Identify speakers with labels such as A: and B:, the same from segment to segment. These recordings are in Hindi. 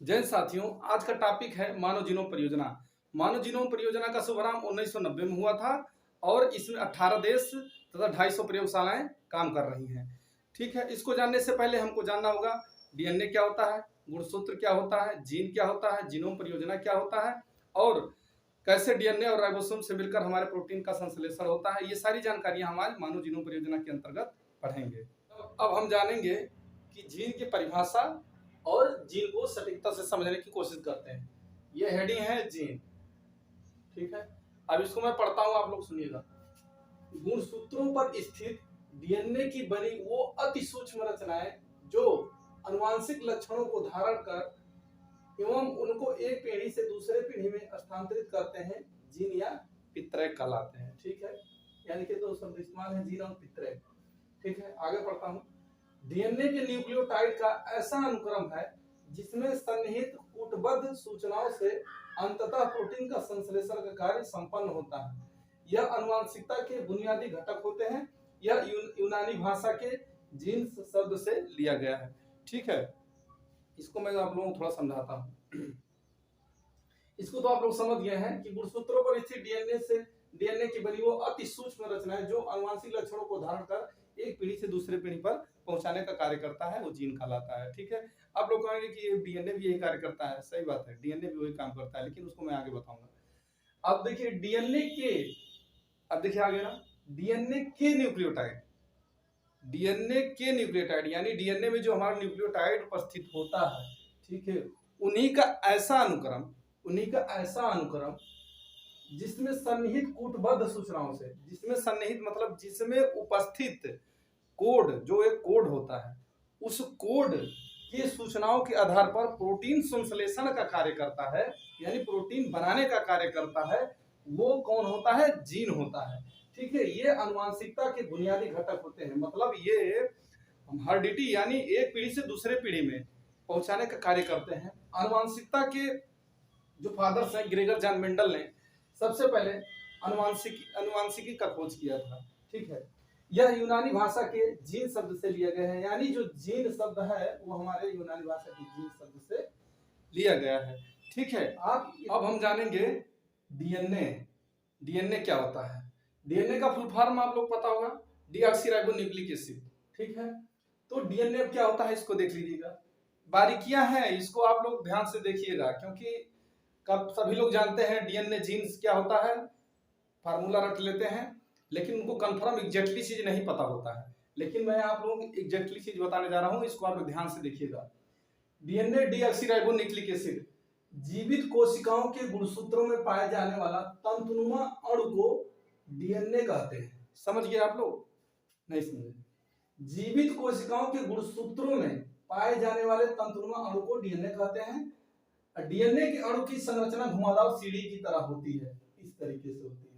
A: जय साथियों, आज का टॉपिक है मानव जीनोम परियोजना। मानव जीनोम परियोजना का शुभारंभ 1990 में हुआ था और इसमें 18 देश तथा 250 प्रयोगशालाएं काम कर रही हैं। ठीक है, इसको जानने से पहले हमको जानना होगा डीएनए क्या होता है, गुणसूत्र क्या होता है, जीन क्या होता है, जीनोम परियोजना क्या होता है और कैसे डीएनए और राइबोसोम से मिलकर हमारे प्रोटीन का संश्लेषण होता है। ये सारी जानकारियां हमारे मानव जीनोम परियोजना के अंतर्गत पढ़ेंगे। अब हम जानेंगे कि जीन की परिभाषा और जीन को सटीकता से समझने की कोशिश करते हैं। ये हेडिंग है जीन। ठीक है, अब इसको मैं पढ़ता हूं, आप लोग सुनिएगा। गुणसूत्रों पर स्थित डीएनए की बनी वो अति सूक्ष्म रचनाएं जो अनुवांशिक लक्षणों को धारण कर एवं उनको एक पीढ़ी से दूसरे पीढ़ी में स्थानांतरित करते हैं, जीन या पितरक कहलाते हैं। ठीक है, यानी कि दो शब्द इस्तेमाल है, जीन और पितरक। ठीक है, आगे पढ़ता हूं। डीएनए के न्यूक्लियोटाइड का ऐसा अनुक्रम है जिसमें सन्निहित कूटबद्ध सूचनाओं से अंततः प्रोटीन का संश्लेषण का कार्य संपन्न होता है। यह आनुवंशिकता के बुनियादी घटक होते हैं। यह यूनानी भाषा के जीन्स शब्द से लिया गया है। ठीक है, इसको मैं आप लोगों को थोड़ा समझाता हूँ। इसको तो आप लोग समझ गए हैं कि गुणसूत्रों पर स्थित डीएनए की बनी वो अति सूक्ष्म रचनाएं जो आनुवंशिक लक्षणों को धारण कर एक पीढ़ी से दूसरे पीढ़ी पर पहुंचाने का कार्य करता है, वो जीन कहलाता है। ठीक है, आप लोग कहेंगे कि ये डीएनए भी यही कार्य करता है। सही बात है, डीएनए भी वही काम करता है, लेकिन उसको मैं आगे बताऊंगा। अब देखिए अब देखिए आगे ना, डीएनए के न्यूक्लियोटाइड यानी डीएनए में जो हमारा न्यूक्लियोटाइड उपस्थित होता है, ठीक है, उन्हीं का ऐसा अनुक्रम जिसमें सन्निहित कूटबद्ध सूचनाओं से, जिसमें सन्निहित मतलब जिसमें उपस्थित कोड, जो एक कोड होता है, उस कोड की सूचनाओं के आधार पर प्रोटीन संश्लेषण का कार्य करता है, यानी प्रोटीन बनाने का कार्य करता है, वो कौन होता है? जीन होता है। ठीक है, ये आनुवंशिकता के बुनियादी घटक होते हैं। मतलब ये हर्डिटी यानी एक पीढ़ी से दूसरे पीढ़ी में पहुंचाने का कार्य करते हैं। आनुवंशिकता के जो फादर्स हैं, ग्रेगर जॉन मेंडल ने सबसे पहले अनुवांशिकी का खोज किया था। ठीक है, यह यूनानी भाषा के जीन शब्द से लिया गया है, यानी जो जीन शब्द है वो हमारे यूनानी भाषा के जीन शब्द से लिया गया है। ठीक है, अब हम जानेंगे डीएनए क्या होता है। डीएनए का फुल फॉर्म आप लोग पता होगा, डीऑक्सीराइबोन्यूक्लिक एसिड। ठीक है, तो डीएनए क्या होता है इसको देख लीजिएगा। बारीकियां हैं, इसको आप लोग ध्यान से देखिएगा, क्योंकि कब सभी लोग जानते हैं डीएनए जीन्स क्या होता है, फार्मूला रट लेते हैं, लेकिन उनको कंफर्म एग्जैक्टली चीज नहीं पता होता है। लेकिन मैं आप लोगों को एग्जैक्टली चीज बताने जा रहा हूं, इसको आप ध्यान से देखिएगा। डीएनए डीऑक्सीराइबोन्यूक्लिक एसिड जीवित कोशिकाओं के गुणसूत्रों में पाए जाने वाला तंतुनुमा अणु को डीएनए कहते हैं। समझ गए आप लोग? नहीं समझे? जीवित कोशिकाओं के गुणसूत्रों में पाए जाने वाले तंतुनुमा अणु को डीएनए कहते हैं। डीएनए के अणु की संरचना घुमावदार सीढ़ी की तरह होती है, इस तरीके से होती है।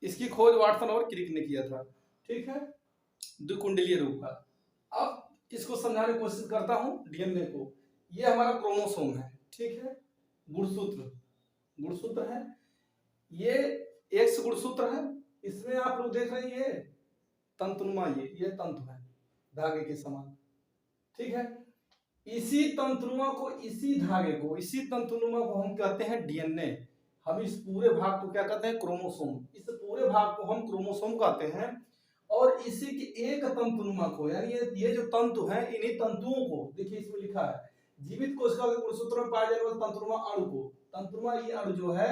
A: इसकी खोज वाटसन और क्रिक ने किया था। ठीक है, द्विकुंडलीय रूप का। अब इसको समझाने की कोशिश करता हूं डीएनए को। ये हमारा क्रोमोसोम है। ठीक है, गुणसूत्र है, ये एक्स गुणसूत्र है। इसमें आप लोग देख रहे हैं तंतुनुमा, ये तंतु है धागे के समान। ठीक है, इसी तंतुनुमा को, इसी तंतुनुमा को हम कहते हैं डीएनए। हम इस पूरे भाग को क्या कहते हैं? क्रोमोसोम। इस पूरे भाग को हम क्रोमोसोम कहते हैं। और इसी की एक तंतुनुमा को, यानी ये जो तंतु है, इन्हीं तंतुओं को देखिए, इसमें लिखा है जीवित कोशिका के गुणसूत्र में पाए जाने वाले तंतुनुमा अणु को, तंतुनुमा ये अणु जो है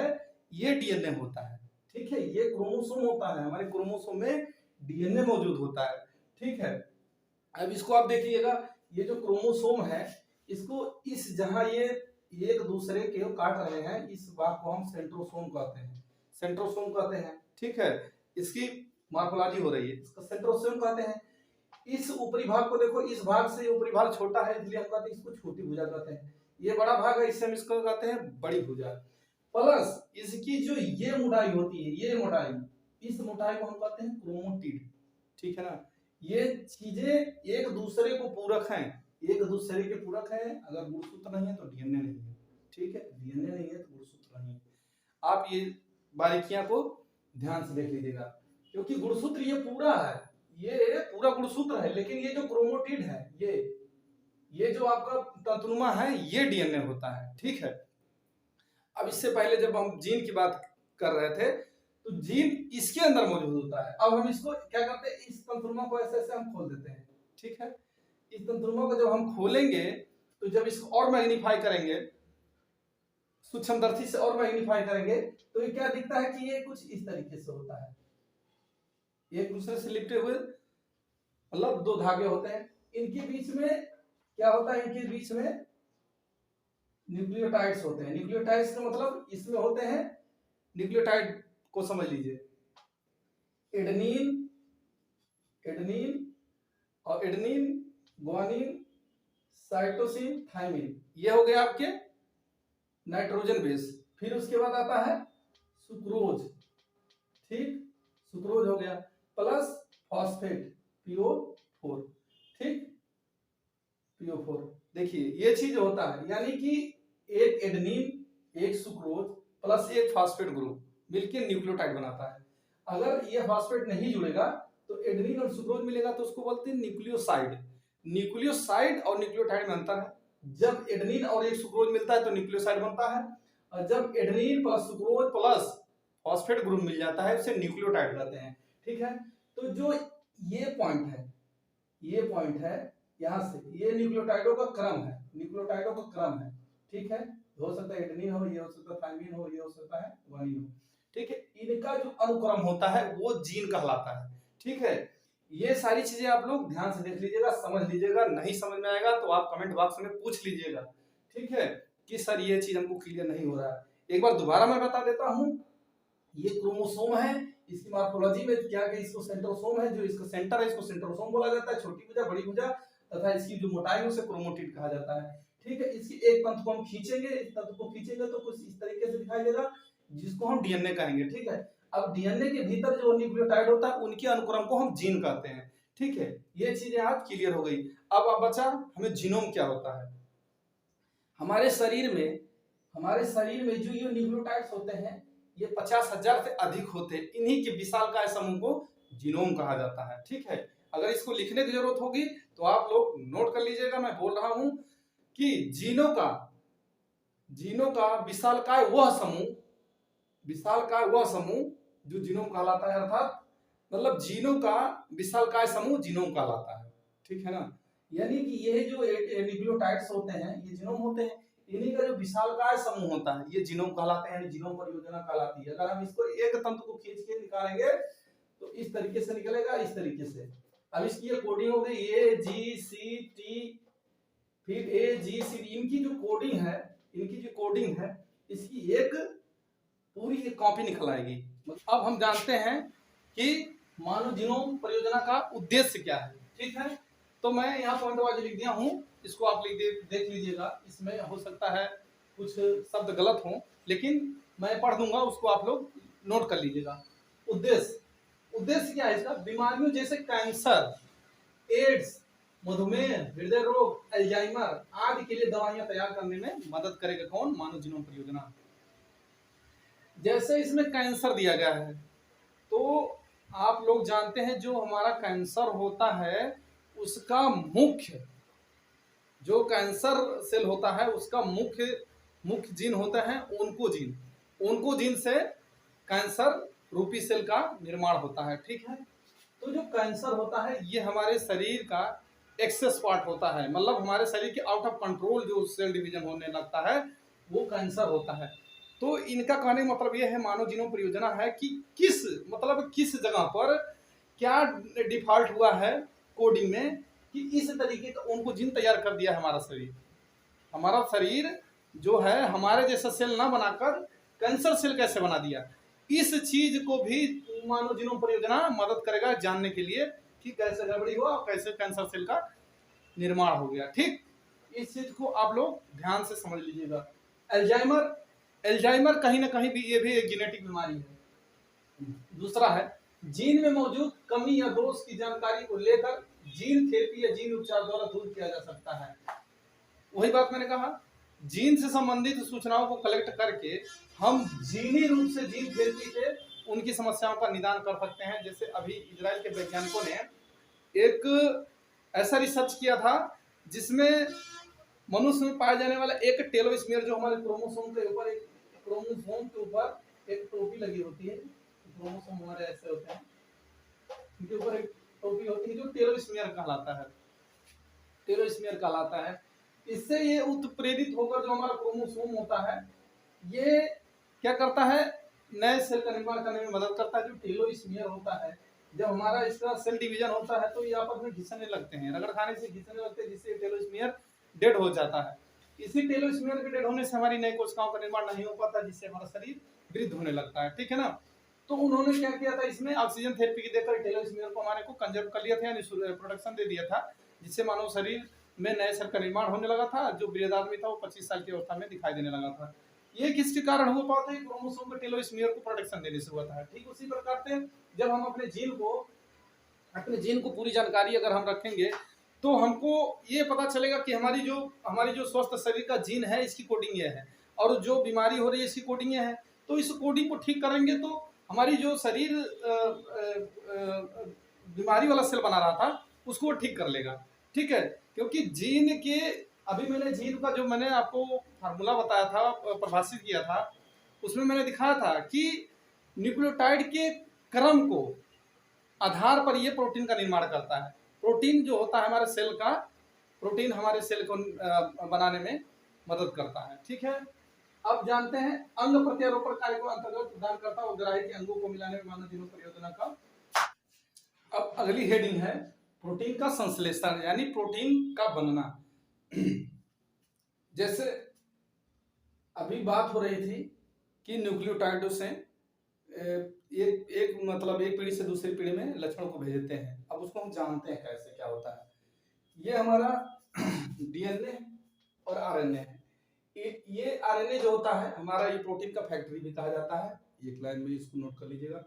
A: ये डीएनए होता है। ठीक है, ये क्रोमोसोम होता है, हमारे क्रोमोसोम में डीएनए मौजूद होता है। ठीक है, अब इसको आप देखिएगा, ये जो क्रोमोसोम है, इसको इस जहां ये एक दूसरे के काट रहे हैं, इस भाग को हम सेंट्रोसोम कहते हैं। ठीक है, इसकी मॉर्फोलॉजी हो रही है, इसको सेंट्रोसोम कहते हैं। इस ऊपरी भाग को देखो, इस भाग से ऊपरी भाग छोटा है, इसलिए हम कहते हैं इसको छोटी भुजा कहते हैं। ये बड़ा भाग है, इससे हम इसको कहते हैं बड़ी भुजा। प्लस इसकी जो ये मोटाई होती है, ये मोटाई, इस मोटाई को हम कहते हैं क्रोमोटिड। ठीक है ना, ये चीजें एक दूसरे के पूरक हैं। अगर गुणसूत्र नहीं है तो डीएनए नहीं है। ठीक है, डीएनए नहीं है तो गुणसूत्र नहीं है। आप ये बारीकियां को ध्यान से देख लीजिएगा, क्योंकि गुणसूत्र ये पूरा है, ये पूरा गुणसूत्र है, लेकिन ये जो क्रोमोटिड है, ये जो आपका तंतुनुमा है, ये डीएनए होता है। ठीक है, अब इससे पहले जब हम जीन की बात कर रहे थे तो जीन इसके अंदर मौजूद होता है। अब हम इसको क्या करते हैं, इस तंतुनुमा को ऐसे ऐसे हम खोल देते हैं। ठीक है, इस तंतुनुमा को जब हम खोलेंगे तो जब इसको और मैग्नीफाई करेंगे, सूक्ष्मदर्शी से और मैग्नीफाई करेंगे, तो ये क्या दिखता है कि ये कुछ इस तरीके से होता है। एक दूसरे से लिपटे हुए मतलब दो धागे होते हैं, इनके बीच में क्या होता है, इनके बीच में न्यूक्लियोटाइड्स होते हैं। न्यूक्लियोटाइड्स का मतलब इसमें होते हैं, न्यूक्लियोटाइड को समझ लीजिए, एडेनिन, और एडेनिन, ग्वानिन, साइटोसिन, थाइमिन, ये हो गए आपके नाइट्रोजन बेस। फिर उसके बाद आता है सुक्रोज, ठीक, सुक्रोज हो गया, प्लस फॉस्फेट PO4, ठीक, PO4। देखिए ये चीज होता है, यानी कि एक एडेनिन, एक सुक्रोज प्लस एक फॉस्फेट ग्रुप मिलकर न्यूक्लियोटाइड बनाता है। अगर ये फॉस्फेट नहीं जुड़ेगा तो एडेनिन और सुक्रोज मिलेगा, तो उसको बोलते हैं न्यूक्लियोसाइड। न्यूक्लियोसाइड और न्यूक्लियोटाइड में अंतर है, जब एडेनिन और एक सुक्रोज मिलता है तो न्यूक्लियोसाइड बनता है, और जब adenine plus sucrose plus phosphate group मिल जाता है उसे न्यूक्लियोटाइड कहते हैं। ठीक है, तो जो ये पॉइंट है, ये पॉइंट है, यहाँ से ये न्यूक्लियोटाइडों का क्रम है, न्यूक्लियोटाइडों का क्रम है। ठीक है, हो सकता है एडेनिन हो, ये हो सकता है थाइमिन हो, ये हो सकता है ग्वानिन हो। ठीक है, इनका जो अनुक्रम होता है वो जीन कहलाता है। ठीक है, ये सारी चीजें आप लोग ध्यान से देख लीजिएगा, समझ लीजिएगा। नहीं समझ में आएगा तो आप कमेंट बॉक्स में पूछ लीजिएगा। ठीक है, कि सर ये चीज हमको क्लियर नहीं हो रहा है। एक बार दोबारा मैं बता देता हूं, ये क्रोमोसोम है, इसकी मॉर्फोलॉजी में क्या कि इसको सेंट्रोसोम है, जो इसका सेंटर है इसको सेंट्रोसोम बोला जाता है, छोटी भुजा, बड़ी भुजा, तथा इसकी जो मोटाई है उसे क्रोमोटिड कहा जाता है। ठीक है, इसकी एक तंतु को हम खींचेंगे, इस तंतु को खींचेंगे तो कुछ इस तरीके से दिखाई देगा, जिसको हम डीएनए कहेंगे। ठीक है, अब डीएनए के भीतर जो न्यूक्लियोटाइड होता है उनके अनुक्रम को हम जीन कहते हैं। ठीक है, ये चीजें आज क्लियर हो गई। अब बचा हमें जीनोम क्या होता है। हमारे शरीर में जो ये न्यूक्लियोटाइड्स होते हैं ये 50,000 से अधिक होते हैं, इन्हीं के विशालकाय समूह को जीनोम कहा जाता है। ठीक है, अगर इसको लिखने की जरूरत होगी तो आप लोग नोट कर लीजिएगा। मैं बोल रहा हूं कि जीनों का विशालकाय वह समूह जो जीनोम कहलाता है, अर्थात मतलब जीनों का विशालकाय समूह जीनोम कहलाता है। ठीक है ना, यानी कि ये जो न्यूक्लियोटाइड्स होते हैं ये जीनोम होते हैं, इन्हीं का जो विशालकाय समूह होता है ये जीनोम कहलाते हैं, जीनोम परियोजना कहलाती है। अगर हम इसको एक तंतु को खींच के निकालेंगे तो इस तरीके से निकलेगा, इस तरीके से। अब इसकी ये कोडिंग हो गई AGCT, फिर AGCD, इनकी जो कोडिंग है इसकी एक पूरी एक कॉपी निकल आएगी। अब हम जानते हैं कि मानव जीनोम परियोजना का उद्देश्य क्या है। ठीक है, तो मैं यहाँ पॉइंट वाइज लिख दिया हूँ, इसको आप देख लीजिएगा। इसमें हो सकता है कुछ शब्द गलत हो, लेकिन मैं पढ़ दूंगा, उसको आप लोग नोट कर लीजिएगा। उद्देश्य क्या है इसका, बीमारियों जैसे कैंसर, एड्स, मधुमेह, हृदय रोग, अल्जाइमर आदि के लिए दवाइयां तैयार करने में मदद करेगा कौन, मानव जीनोम परियोजना। जैसे इसमें कैंसर दिया गया है, तो आप लोग जानते हैं जो हमारा कैंसर होता है उसका मुख्य जो कैंसर सेल होता है उसका मुख्य जीन होता है ओन्कोजीन से कैंसर रूपी सेल का निर्माण होता है। ठीक है, तो जो कैंसर होता है ये हमारे शरीर का एक्सेस पार्ट होता है, मतलब हमारे शरीर के आउट ऑफ कंट्रोल जो सेल डिवीजन होने लगता है वो कैंसर होता है। तो इनका कहने का मतलब यह है, मानव जीनोम परियोजना है कि किस जगह पर क्या डिफॉल्ट हुआ है कोडिंग में कि इस तरीके का ओन्कोजीन तैयार कर दिया हमारा शरीर जो है हमारे जैसा सेल ना बनाकर कैंसर सेल कैसे बना दिया। इस चीज को भी मानव जीनोम परियोजना मदद करेगा जानने के लिए कि कैसे गड़बड़ी हुआ और कैसे कैंसर सेल का निर्माण हो गया। ठीक, इस चीज को आप लोग ध्यान से समझ लीजिएगा। एल्जाइमर कहीं ना कहीं भी ये भी एक जेनेटिक बीमारी है। दूसरा है जीन में मौजूद कमी या दोष की जानकारी को लेकर जीन थेरेपी या जीन उपचार द्वारा दूर किया जा सकता है। वही बात मैंने कहा जीन से संबंधित सूचनाओं को कलेक्ट करके हम जीनी रूप से जीन थेरेपी से उनकी समस्याओं का निदान कर सकते हैं। जैसे अभी इजराइल के वैज्ञानिकों ने एक ऐसा रिसर्च किया था जिसमें मनुष्य में पाए जाने वाला एक टेलोस्मेयर, जो हमारे क्रोमोसोम के ऊपर एक क्रोमोसोम के ऊपर एक टोपी लगी होती है, क्रोमोसोम हमारे ऐसे होते हैं, इनके ऊपर एक टोपी होती है जो टेलोस्मेयर कहलाता है, टेलोस्मेयर कहलाता है। इससे ये उत्प्रेरित होकर जो हमारा क्रोमोसोम होता है ये क्या करता है, नए सेल का निर्माण करने में मदद करता है। जो टेलोस्मेयर होता है, जब हमारा इसका सेल डिवीजन होता है तो ये आपस में घिसने लगते हैं, रगड़ खाने से घिसने लगते हैं, जिससे टेलोस्मेयर डेड हो जाता है। इसी टेलोस्मेयर के डेड होने से हमारी नई कोशिकाओं का निर्माण नहीं हो पाता, जिससे हमारा शरीर वृद्ध होने लगता है, ठीक है ना। तो उन्होंने क्या किया था, इसमें ऑक्सीजन थेरेपी की देकर टेलोस्मेयर को हमारे को कंजर्व कर लिया था, यानी प्रोडक्शन दे दिया था, जिससे मानव शरीर में नए सेल का निर्माण होने लगा था। जो वृद्ध आदमी था वो 25 साल की अवस्था में दिखाई देने लगा था। ये किसके कारण हुआ पाता है, क्रोमोसोम के टेलोस्मेयर को प्रोटेक्शन देने से हुआ था। ठीक उसी प्रकार से जब हम अपने जीन को पूरी जानकारी अगर हम रखेंगे तो हमको ये पता चलेगा कि हमारी जो स्वस्थ शरीर का जीन है इसकी कोडिंग ये है, और जो बीमारी हो रही है इसकी कोडिंग ये है। तो इस कोडिंग को ठीक करेंगे तो हमारी जो शरीर बीमारी वाला सेल बना रहा था उसको ठीक कर लेगा, ठीक है। क्योंकि जीन के, अभी मैंने जीन का जो मैंने आपको फार्मूला बताया था, परिभाषित किया था, उसमें मैंने दिखाया था कि न्यूक्लियोटाइड के क्रम को आधार पर ये प्रोटीन का निर्माण करता है। प्रोटीन जो होता है हमारे सेल का, प्रोटीन हमारे सेल को बनाने में मदद करता है, ठीक है। अब जानते हैं अंग प्रत्यारोपण कार्य को अंतर्गत प्रदान करता है और ग्राही के अंगों को मिलाने में मानव जीनोम परियोजना का। अब अगली हेडिंग है प्रोटीन का संश्लेषण, यानी प्रोटीन का बनना। जैसे अभी बात हो रही थी कि न्यूक्लियोटाइडों से एक पीढ़ी से दूसरी पीढ़ी में लक्षणों को भेजते हैं। अब उसको हम जानते हैं कैसे क्या होता है। ये हमारा डीएनए और आरएनए है। ये आरएनए जो होता है हमारा, ये प्रोटीन का फैक्ट्री भी कहा जाता है। एक लाइन में इसको नोट कर लीजिएगा।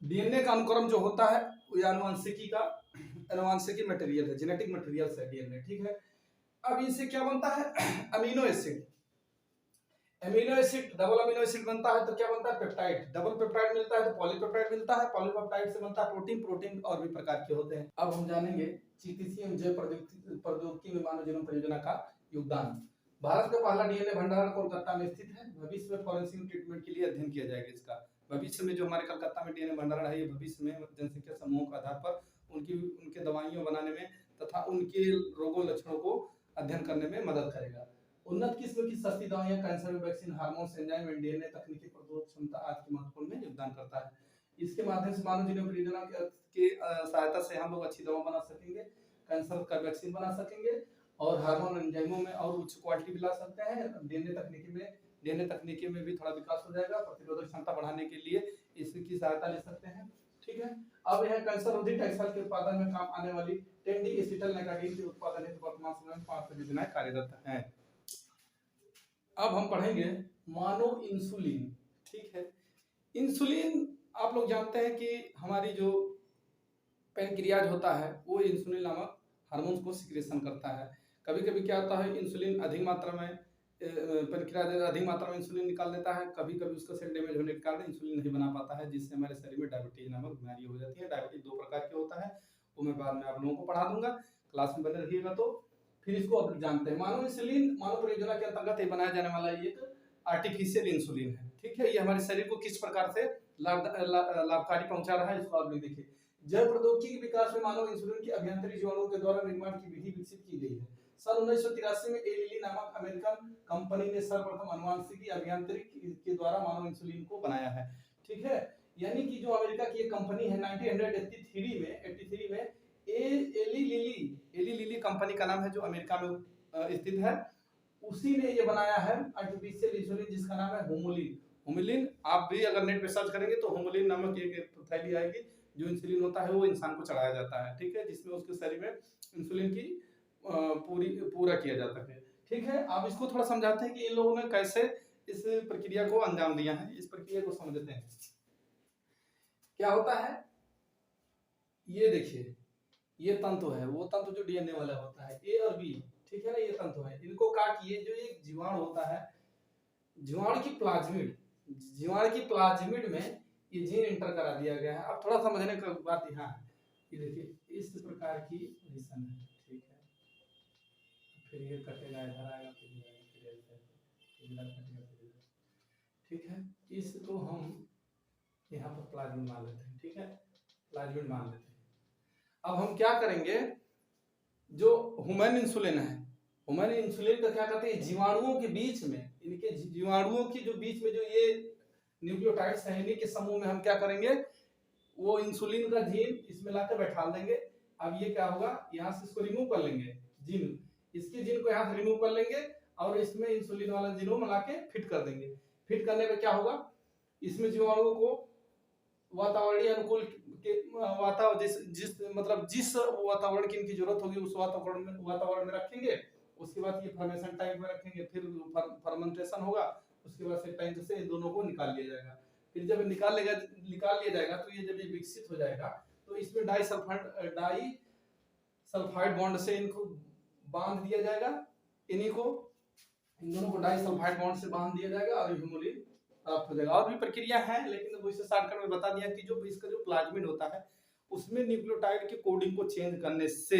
A: डीएनए का अनुक्रम जो होता है वो आनुवांशिकी मटेरियल है, जेनेटिक मटेरियल है डीएनए, ठीक है। अब इनसे क्या बनता है, amino acid. Amino acid, double amino acid बनता है तो क्या बनता है, पेप्टाइड। डबल पेप्टाइड मिलता है तो पॉलीपेप्टाइड मिलता है, पॉलीपेप्टाइड से बनता है प्रोटीन। प्रोटीन और भी प्रकार के होते हैं। अब हम जानेंगे चिकित्सीय एवं जैव प्रौद्योगिकी में मानव जीनोम परियोजना का योगदान। भारत का पहला डीएनए भंडारण कोलकाता में स्थित है। भविष्य में फॉरेंसिक ट्रीटमेंट के लिए अध्ययन किया जाएगा इसका। भविष्य में जो हमारे कलकत्ता में डीएनए भंडारण है, ये भविष्य में जनसंख्या समूहों के आधार पर उनके दवाइयों बनाने में तथा उनके रोगों लक्षणों को अध्ययन करने में मदद करेगा। उन्नत किस्म की सस्ती दवाइयां, कैंसर में vaccine, hormone, enzyme and DNA तकनीकी प्रतिरोधक क्षमता आज के महत्वपूर्ण में योगदान करता है। इसके माध्यम से मानव जीनोम परियोजना के सहायता से हम लोग अच्छी दवा बना सकेंगे, कैंसर का वैक्सीन बना सकेंगे और हार्मोन एंजाइमों में और उच्च क्वालिटी भी ला सकते हैं। डीएनए तकनीकी में भी थोड़ा विकास हो जाएगा। प्रतिरोधक क्षमता बढ़ाने के लिए इसकी सहायता ले सकते हैं, ठीक है। अब यह कैंसर रोधी टेक्सटाइल के उत्पादन में काम आने वाली टेंडी एसिटल नेकाडीन के उत्पादन हेतु वर्तमान समय में 5 परियोजनाएं कार्यरत हैं। अब हम पढ़ेंगे मानव इंसुलिन, ठीक है। इंसुलिन आप लोग जानते हैं कि हमारी जो पैनक्रियाज होता है वो इंसुलिन नामक हार्मोन को सिक्रेशन करता है। कभी कभी क्या होता है, इंसुलिन अधिक मात्रा में, पैनक्रियाज अधिक मात्रा में इंसुलिन निकाल देता है। कभी कभी उसका सेल डैमेज होने के कारण इंसुलिन नहीं बना पाता है, जिससे हमारे शरीर में डायबिटीज नामक बीमारी हो जाती है। डायबिटीज 2 प्रकार के होता है, वो मैं बाद में आप लोगों को पढ़ा दूंगा, क्लास में बने रहिएगा। तो फिर इसको अब जानते हैं। मानव इंसुलिन मानव परियोजना के अंतर्गत बनाया जाने वाला एक आर्टिफिशियल इंसुलिन है, ठीक है। ये हमारे शरीर को किस प्रकार से लाभकारी पहुंचा रहा है इसको आप लोग देखिए। जैव प्रौद्योगिकी के विकास में मानव इंसुलिन की अभियांत्रिक जीवाणुओं के द्वारा निर्माण की विधि विकसित की गई है। सन 1983 में एलिली नामक अमेरिकन कंपनी ने सर्वप्रथम अनुवांशिकी अभियांत्रिक के द्वारा मानव इंसुलिन को बनाया है, ठीक है। यानी कि जो अमेरिका की एक कंपनी है 1983 में एली लिली कंपनी का नाम है, जो अमेरिका में स्थित है, उसी ने ये बनाया है आर्टिफिशियल इंसुलिन, जिसका नाम है होमुलिन। होमुलिन आप भी अगर नेट पे सर्च करेंगे तो होमुलिन नामक एक थैली आएगी। जो इंसुलिन होता है वो इंसान को चढ़ाया जाता है, ठीक है, जिसमें उसके शरीर में इंसुलिन की पूरा किया जाता है, ठीक है। आप इसको थोड़ा समझाते हैं कि इन लोगों ने कैसे इस प्रक्रिया को अंजाम दिया है। इस प्रक्रिया को समझते हैं। क्या होता है, ये देखिए, ये तंतु है, वो तंतु जो डीएनए वाला होता है, ए और बी, ठीक है ना, ये तंतु है। इनको क्या किए, जो ये जीवाणु होता है, जीवाणु की प्लाज्मिड में ये जीन इंटर करा दिया गया है। अब थोड़ा समझने का बात यहाँ है कि देखिए इस प्रकार की पोजीशन है, ठीक है, फिर ये कटेगा, इधर आएगा, फिर इधर आएगा, फिर इधर कटेगा, फिर इधर, ठीक है। इसको हम यहाँ पर प्लाज्मिड मान लेते हैं, ठीक है, प्लाज्मिड मान लेते हैं। अब हम क्या करेंगे, जो ह्यूमन इंसुलिन है, ह्यूमन इंसुलिन का क्या करते हैं, जीवाणुओं के बीच में, इनके जीवाणुओं की जो बीच में जो ये न्यूक्लियोटाइड्स हैं, इन्हीं के समूह में हम क्या करेंगे, वो इंसुलिन का जीन इसमें लाकर बैठा देंगे। अब ये क्या होगा, यहाँ से इसको रिमूव कर लेंगे, जीन, इसके जीन को यहाँ से रिमूव कर लेंगे और इसमें इंसुलिन वाला जीनोम मिला के फिट कर देंगे। फिट करने पे क्या होगा, इसमें जीवाणुओं को वातावरणीय अनुकूल के वातावरण जिस वातावरण की इनकी जरूरत होगी उस वातावरण में रखेंगे। उसके बाद ये फर्मेशन टैंक में रखेंगे, फिर फर्मेंटेशन होगा, उसके बाद से टैंक से इन दोनों को निकाल लिया जाएगा। फिर जब निकाल लिया जाएगा तो ये जब ये विकसित हो जाएगा तो इसमें डाई सल्फाइड बॉन्ड से इनको बांध दिया जाएगा, इन दोनों को डाई सल्फाइड बॉन्ड से बांध दिया जाएगा और ह्यूमुलिन प्राप्त हो जाएगा। और भी प्रक्रिया है, लेकिन वो इसे शॉर्टकट में बता दिया कि जो इसका जो प्लाज्मिड होता है उसमें न्यूक्लियोटाइड के कोडिंग को चेंज करने से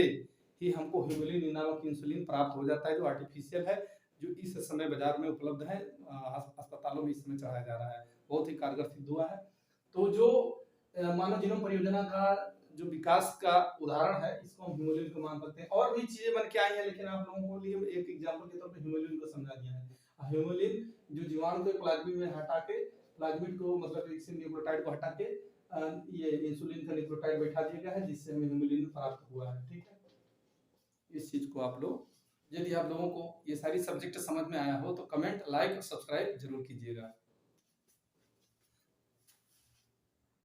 A: ही हमको ह्यूमुलिन नामक इंसुलिन प्राप्त हो जाता है, जो आर्टिफिशियल है, जो इस समय बाजार में उपलब्ध है, अस्पतालों में इस समय चढ़ाया जा रहा है, बहुत ही कारगर सिद्ध हुआ है। तो जो मानव जीनोम परियोजना का जो विकास का उदाहरण है, इसको हम ह्यूमुलिन को मान सकते हैं। और भी चीजें बन के आई हैं, लेकिन आप लोगों को लिए एक एग्जांपल के तौर पे ह्यूमुलिन को समझा दिया है। ह्यूमुलिन जो जीवाणु को प्लाज्मिड में हटा के, प्लाज्मिड को मतलब इस न्यूक्लियोटाइड को हटा के ये इंसुलिन का न्यूक्लियोटाइड बैठा दिया गया है, जिससे हमें ह्यूमुलिन प्राप्त हुआ है, ठीक है। इस चीज को आप लोग, यदि आप लोगों को ये सारी सब्जेक्ट समझ में आया हो तो कमेंट, लाइक और सब्सक्राइब जरूर कीजिएगा।